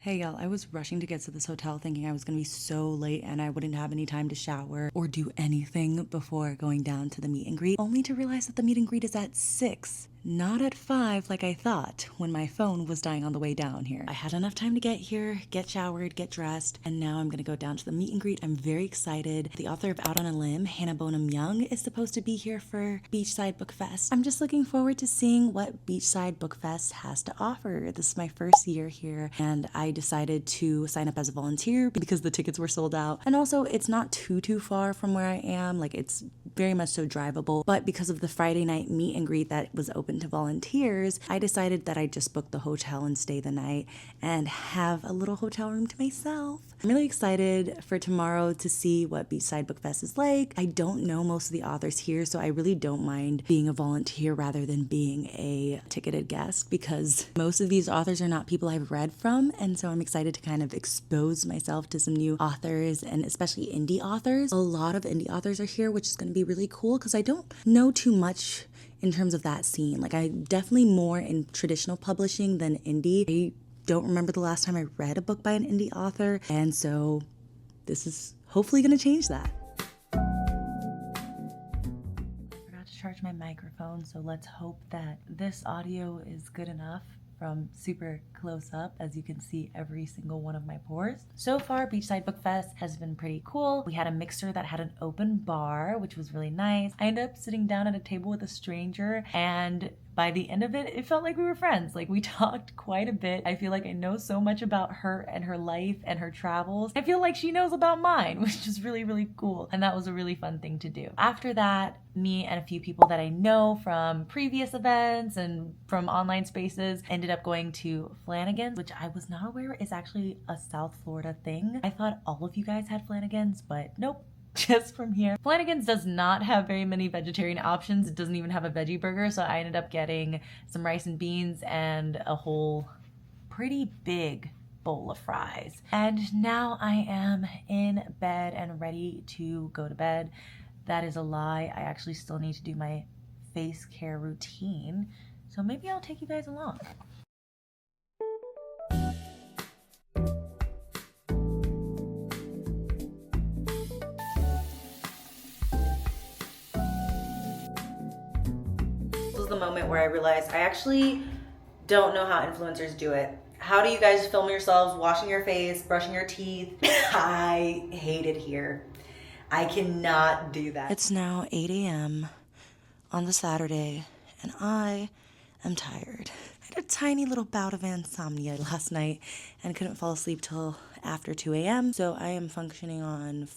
Hey y'all, I was rushing to get to this hotel thinking I was gonna be so late and I wouldn't have any time to shower or do anything before going down to the meet and greet, only to realize that the meet and greet is at 6, not at 5 like I thought when my phone was dying on the way down here. I had enough time to get here, get showered, get dressed, and now I'm gonna go down to the meet and greet. I'm very excited. The author of Out on a Limb, Hannah Bonham Young, is supposed to be here for Beachside Bookfest. I'm just looking forward to seeing what Beachside Bookfest has to offer. This is my first year here, and I decided to sign up as a volunteer because the tickets were sold out. And also, it's not too far from where I am. Like, it's very much so drivable. But because of the Friday night meet and greet that was open to volunteers, I decided that I'd just book the hotel and stay the night and have a little hotel room to myself. I'm really excited for tomorrow to see what Beachside Bookfest is like. I don't know most of the authors here, so I really don't mind being a volunteer rather than being a ticketed guest, because most of these authors are not people I've read from, and so I'm excited to kind of expose myself to some new authors, and especially indie authors. A lot of indie authors are here, which is going to be really cool because I don't know too much in terms of that scene. Like, I'm definitely more in traditional publishing than indie. I don't remember the last time I read a book by an indie author, and so this is hopefully going to change that. I forgot to charge my microphone, so let's hope that this audio is good enough from super close up, as you can see every single one of my pores. So far, Beachside Bookfest has been pretty cool. We had a mixer that had an open bar, which was really nice. I ended up sitting down at a table with a stranger, and by the end of it, it felt like we were friends. Like, we talked quite a bit. I feel like I know so much about her and her life and her travels. I feel like she knows about mine, which is really cool. And that was a really fun thing to do. After that, me and a few people that I know from previous events and from online spaces ended up going to Flanagan's, which I was not aware is actually a South Florida thing. I thought all of you guys had Flanagan's, but nope. Just from here. Flanagan's does not have very many vegetarian options. It doesn't even have a veggie burger, so I ended up getting some rice and beans and a whole pretty big bowl of fries. And now I am in bed and ready to go to bed. That is a lie. I actually still need to do my face care routine, so maybe I'll take you guys along. The moment where I realized I actually don't know how influencers do it. How do you guys film yourselves washing your face, brushing your teeth? I hate it here. I cannot do that. It's now 8 a.m. on the Saturday, and I am tired. I had a tiny little bout of insomnia last night and couldn't fall asleep till after 2 a.m. So I am functioning on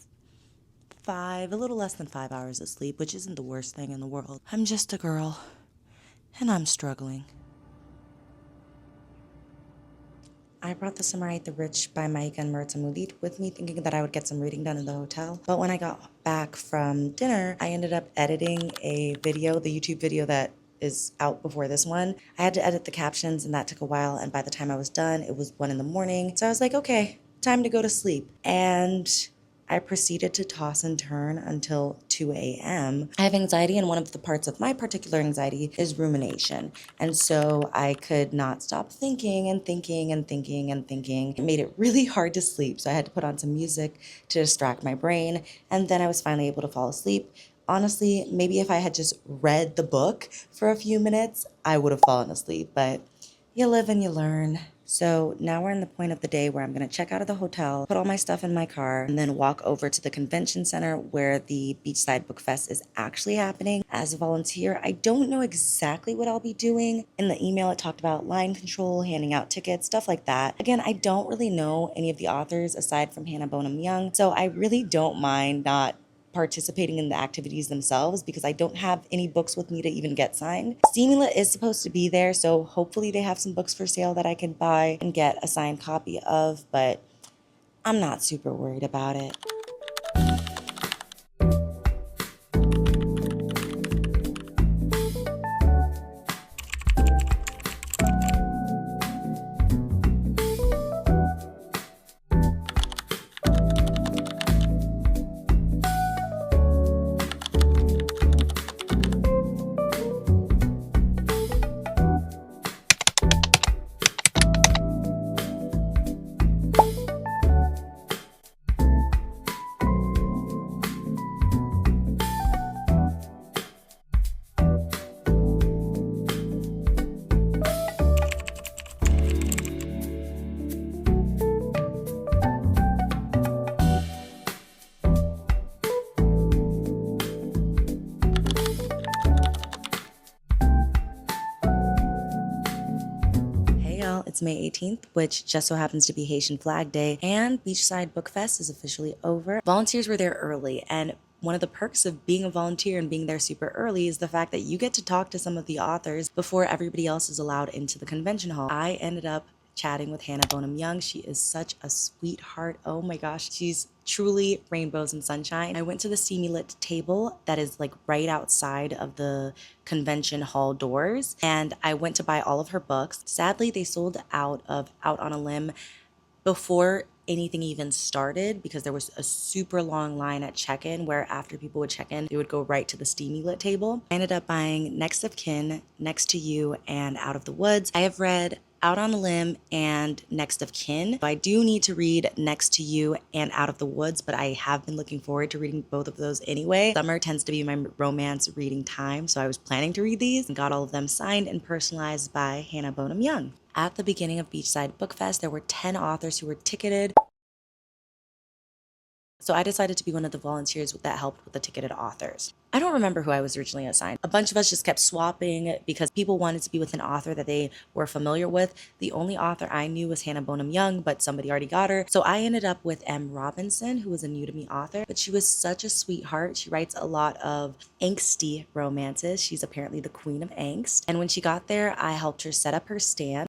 a little less than 5 hours of sleep, which isn't the worst thing in the world. I'm just a girl. And I'm struggling. I brought The Summer I Ate the Rich by Maika and Maritza Mulit with me, thinking that I would get some reading done in the hotel. But when I got back from dinner, I ended up editing a video, the YouTube video that is out before this one. I had to edit the captions, and that took a while, and by the time I was done, it was 1 a.m. So I was like, okay, time to go to sleep. And I proceeded to toss and turn until 2 a.m. I have anxiety, and one of the parts of my particular anxiety is rumination. And so I could not stop thinking and thinking and thinking and thinking. It made it really hard to sleep, so I had to put on some music to distract my brain, and then I was finally able to fall asleep. Honestly, maybe if I had just read the book for a few minutes, I would have fallen asleep, but you live and you learn. So now we're in the point of the day where I'm going to check out of the hotel, put all my stuff in my car, and then walk over to the convention center where the Beachside Bookfest is actually happening. As a volunteer, I don't know exactly what I'll be doing. In the email, it talked about line control, handing out tickets, stuff like that. Again, I don't really know any of the authors aside from Hannah Bonham Young, so I really don't mind not participating in the activities themselves because I don't have any books with me to even get signed. Stimula is supposed to be there, so hopefully they have some books for sale that I can buy and get a signed copy of, but I'm not super worried about it. It's May 18th, which just so happens to be Haitian Flag Day, and Beachside Bookfest is officially over. Volunteers were there early, and one of the perks of being a volunteer and being there super early is the fact that you get to talk to some of the authors before everybody else is allowed into the convention hall. I ended up chatting with Hannah Bonham Young. She is such a sweetheart. Oh my gosh, she's truly rainbows and sunshine. I went to the steamy lit table that is like right outside of the convention hall doors, and I went to buy all of her books. Sadly, they sold out of Out on a Limb before anything even started because there was a super long line at check-in where after people would check in, they would go right to the steamy lit table. I ended up buying Next of Kin, Next to You, and Out of the Woods. I have read Out on a Limb and Next of Kin. I do need to read Next to You and Out of the Woods, but I have been looking forward to reading both of those anyway. Summer tends to be my romance reading time, so I was planning to read these and got all of them signed and personalized by Hannah Bonham Young. At the beginning of Beachside Bookfest, there were 10 authors who were ticketed. So I decided to be one of the volunteers that helped with the ticketed authors. I don't remember who I was originally assigned. A bunch of us just kept swapping because people wanted to be with an author that they were familiar with. The only author I knew was Hannah Bonham Young, but somebody already got her. So I ended up with M. Robinson, who was a new to me author, but she was such a sweetheart. She writes a lot of angsty romances. She's apparently the queen of angst. And when she got there, I helped her set up her stand.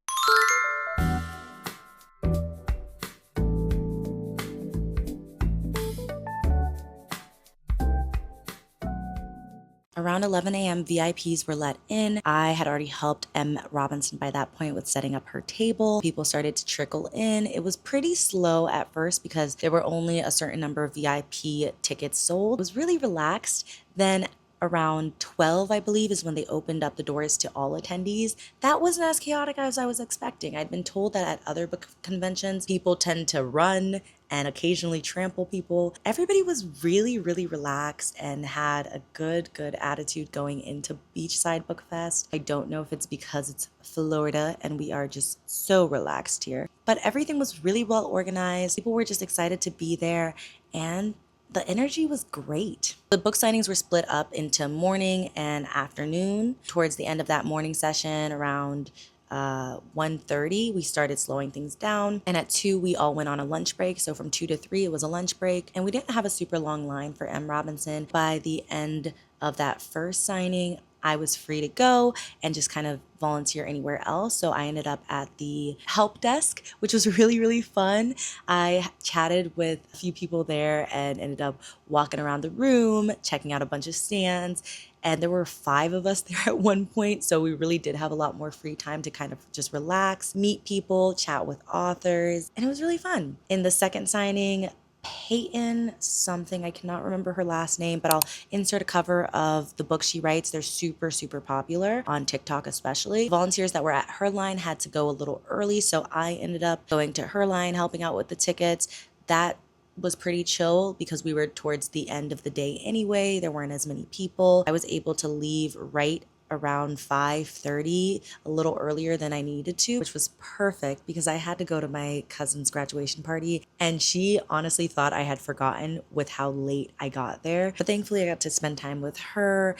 Around 11 a.m., VIPs were let in. I had already helped M. Robinson by that point with setting up her table. People started to trickle in. It was pretty slow at first because there were only a certain number of VIP tickets sold. It was really relaxed. Then around 12, I believe, is when they opened up the doors to all attendees. That wasn't as chaotic as I was expecting. I'd been told that at other book conventions, people tend to run and occasionally trample people. Everybody was really, really relaxed and had a good attitude going into Beachside Bookfest. I don't know if it's because it's Florida and we are just so relaxed here, but everything was really well organized. People were just excited to be there, and the energy was great. The book signings were split up into morning and afternoon. Towards the end of that morning session, around 1:30, we started slowing things down. And at 2, we all went on a lunch break. So from 2 to 3, it was a lunch break. And we didn't have a super long line for M. Robinson. By the end of that first signing, I was free to go and just kind of volunteer anywhere else. So I ended up at the help desk, which was really, really fun. I chatted with a few people there and ended up walking around the room, checking out a bunch of stands. And there were 5 of us there at one point. So we really did have a lot more free time to kind of just relax, meet people, chat with authors. And it was really fun. In the second signing, Peyton something, I cannot remember her last name, but I'll insert a cover of the book she writes. They're super popular on TikTok especially. Volunteers that were at her line had to go a little early, so I ended up going to her line, helping out with the tickets. That was pretty chill because we were towards the end of the day anyway. There weren't as many people. I was able to leave right around 5:30, a little earlier than I needed to, which was perfect because I had to go to my cousin's graduation party, and she honestly thought I had forgotten with how late I got there. But thankfully I got to spend time with her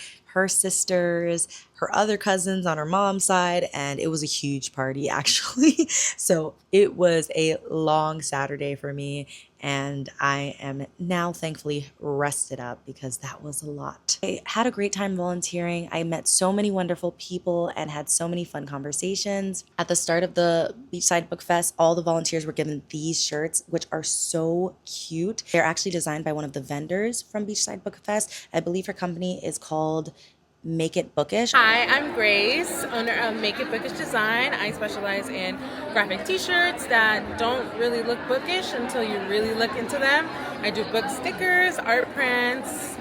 sisters, her other cousins on her mom's side, and it was a huge party actually. So it was a long Saturday for me, and I am now thankfully rested up because that was a lot. I had a great time volunteering. I met so many wonderful people and had so many fun conversations. At the start of the Beachside Book Fest, all the volunteers were given these shirts, which are so cute. They're actually designed by one of the vendors from Beachside Book Fest. I believe her company is called Make It Bookish. Hi, I'm Grace, owner of Make It Bookish Design. I specialize in graphic t-shirts that don't really look bookish until you really look into them. I do book stickers, art prints,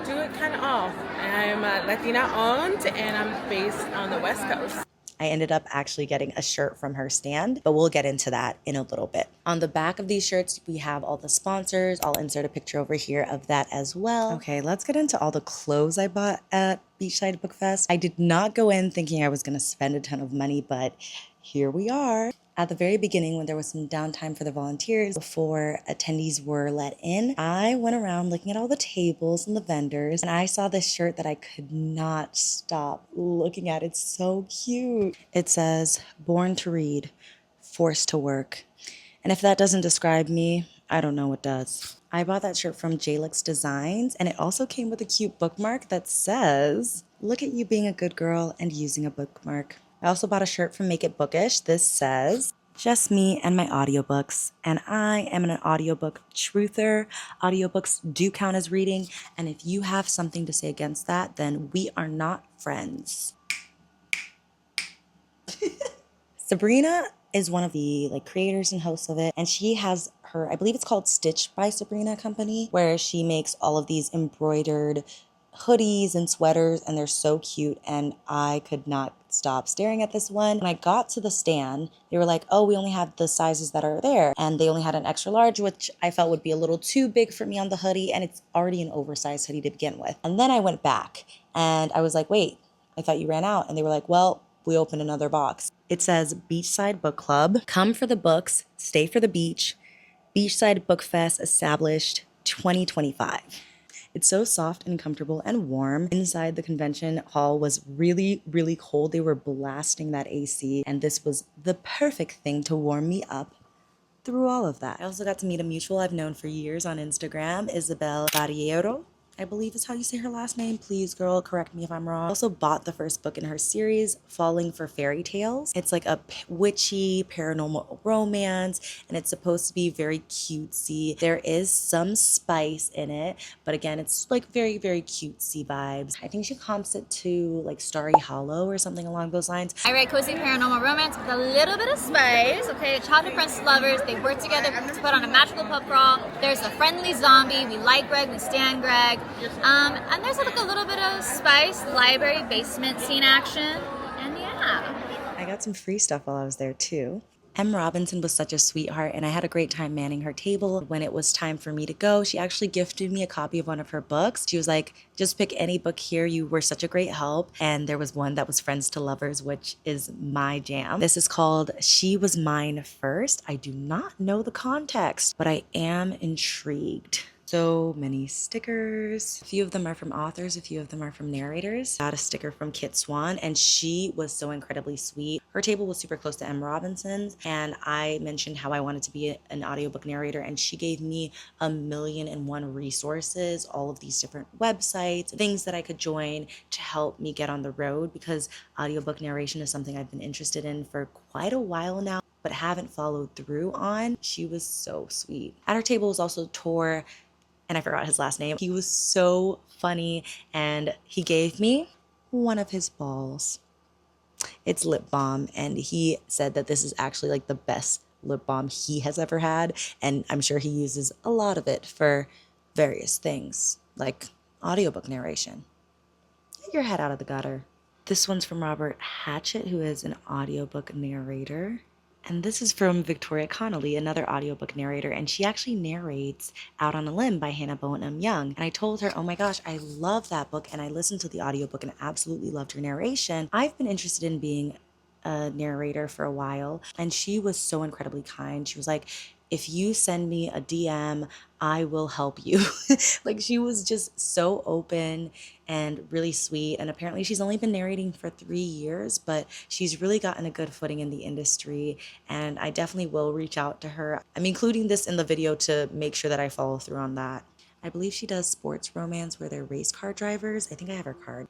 do it kind of all. I'm Latina owned and I'm based on the West Coast. I ended up actually getting a shirt from her stand, but we'll get into that in a little bit. On the back of these shirts, we have all the sponsors. I'll insert a picture over here of that as well. Okay, let's get into all the clothes I bought at Beachside Bookfest. I did not go in thinking I was going to spend a ton of money, but here we are. At the very beginning, when there was some downtime for the volunteers, before attendees were let in, I went around looking at all the tables and the vendors, and I saw this shirt that I could not stop looking at. It's so cute. It says, "Born to read, forced to work." And if that doesn't describe me, I don't know what does. I bought that shirt from Jalix Designs, and it also came with a cute bookmark that says, "Look at you being a good girl and using a bookmark." I also bought a shirt from Make It Bookish. This says, "Just me and my audiobooks." And I am an audiobook truther. Audiobooks do count as reading. And if you have something to say against that, then we are not friends. Sabrina is one of the creators and hosts of it, and she has her, I believe it's called Stitch by Sabrina company, where she makes all of these embroidered hoodies and sweaters, and they're so cute, and I could not stop staring at this one. When I got to the stand, they were like, "Oh, we only have the sizes that are there," and they only had an extra large, which I felt would be a little too big for me on the hoodie, and it's already an oversized hoodie to begin with. And then I went back, and I was like, "Wait, I thought you ran out," and they were like, "Well, we opened another box." It says Beachside Book Club. Come for the books, stay for the beach. Beachside Bookfest established 2025. It's so soft and comfortable and warm. Inside the convention hall was really, really cold. They were blasting that AC, and this was the perfect thing to warm me up through all of that. I also got to meet a mutual I've known for years on Instagram, Isabel Barriero, I believe is how you say her last name. Please, girl, correct me if I'm wrong. I also bought the first book in her series, Falling for Fairy Tales. It's like a witchy paranormal romance, and it's supposed to be very cutesy. There is some spice in it, but again, it's very, very cutesy vibes. I think she comps it to Starry Hollow or something along those lines. I write cozy paranormal romance with a little bit of spice, okay? Childhood friends to lovers, they work together to put on a magical pub crawl. There's a friendly zombie, we like Greg, we stand Greg. And there's a little bit of spice, library, basement scene action, and yeah. I got some free stuff while I was there too. M. Robinson was such a sweetheart, and I had a great time manning her table. When it was time for me to go, she actually gifted me a copy of one of her books. She was like, "Just pick any book here. You were such a great help." And there was one that was Friends to Lovers, which is my jam. This is called She Was Mine First. I do not know the context, but I am intrigued. So many stickers. A few of them are from authors, a few of them are from narrators. Got a sticker from Kit Swan, and she was so incredibly sweet. Her table was super close to M. Robinson's, and I mentioned how I wanted to be an audiobook narrator, and she gave me 1,000,001 resources, all of these different websites, things that I could join to help me get on the road, because audiobook narration is something I've been interested in for quite a while now, but haven't followed through on. She was so sweet. At her table was also Tor, and I forgot his last name. He was so funny, and he gave me one of his balls. It's lip balm, and he said that this is actually the best lip balm he has ever had, and I'm sure he uses a lot of it for various things, like audiobook narration. Get your head out of the gutter. This one's from Robert Hatchett, who is an audiobook narrator. And this is from Victoria Connolly, another audiobook narrator, and she actually narrates Out on a Limb by Hannah Bonham Young. And I told her, "Oh my gosh, I love that book, and I listened to the audiobook and absolutely loved her narration. I've been interested in being a narrator for a while." And she was so incredibly kind. She was like, "If you send me a DM, I will help you." She was just so open and really sweet. And apparently she's only been narrating for 3 years, but she's really gotten a good footing in the industry. And I definitely will reach out to her. I'm including this in the video to make sure that I follow through on that. I believe she does sports romance where they're race car drivers. I think I have her card.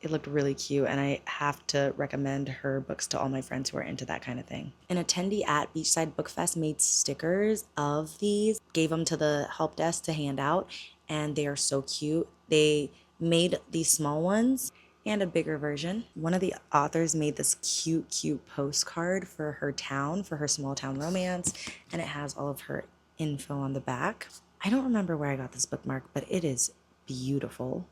It looked really cute, and I have to recommend her books to all my friends who are into that kind of thing. An attendee at Beachside Bookfest made stickers of these, gave them to the help desk to hand out, and they are so cute. They made these small ones and a bigger version. One of the authors made this cute postcard for her town, for her small town romance, and it has all of her info on the back. I don't remember where I got this bookmark, but it is beautiful.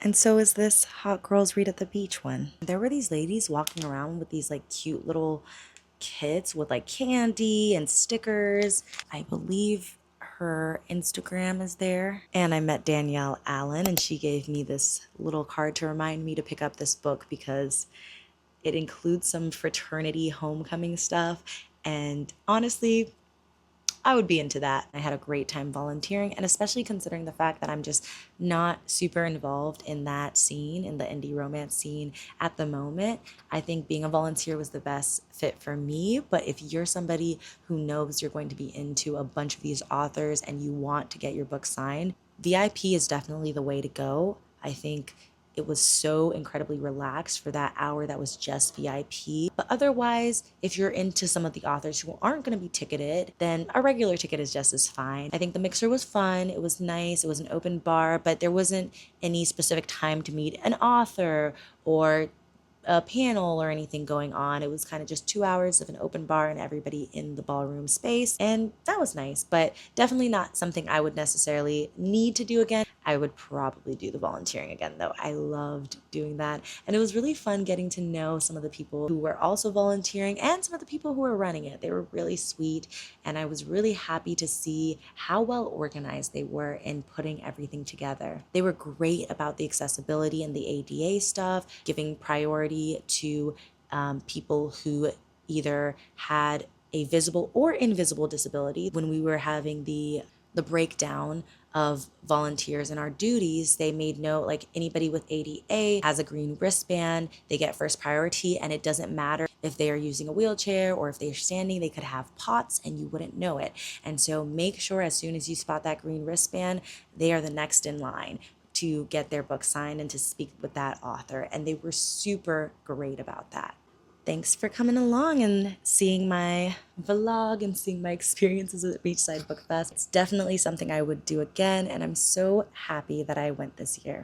And so is this Hot Girls Read at the Beach one. There were these ladies walking around with these cute little kits with candy and stickers. I believe her Instagram is there. And I met Danielle Allen, and she gave me this little card to remind me to pick up this book because it includes some fraternity homecoming stuff, And honestly, I would be into that. I had a great time volunteering, and especially considering the fact that I'm just not super involved in that scene, in the indie romance scene at the moment. I think being a volunteer was the best fit for me. But if you're somebody who knows you're going to be into a bunch of these authors and you want to get your book signed, VIP is definitely the way to go. I think it was so incredibly relaxed for that hour that was just VIP. But otherwise, if you're into some of the authors who aren't going to be ticketed, then a regular ticket is just as fine. I think the mixer was fun. It was nice. It was an open bar, but there wasn't any specific time to meet an author or a panel or anything going on. It was kind of just 2 hours of an open bar and everybody in the ballroom space. And that was nice, but definitely not something I would necessarily need to do again. I would probably do the volunteering again, though. I loved doing that. And it was really fun getting to know some of the people who were also volunteering and some of the people who were running it. They were really sweet. And I was really happy to see how well organized they were in putting everything together. They were great about the accessibility and the ADA stuff, giving priority to people who either had a visible or invisible disability. When we were having the breakdown of volunteers and our duties, they made note like anybody with ADA has a green wristband, they get first priority, and it doesn't matter if they are using a wheelchair or if they're standing, they could have POTS and you wouldn't know it. And so make sure as soon as you spot that green wristband, they are the next in line to get their book signed and to speak with that author. And they were super great about that. Thanks for coming along and seeing my vlog and seeing my experiences at Beachside Bookfest. It's definitely something I would do again, and I'm so happy that I went this year.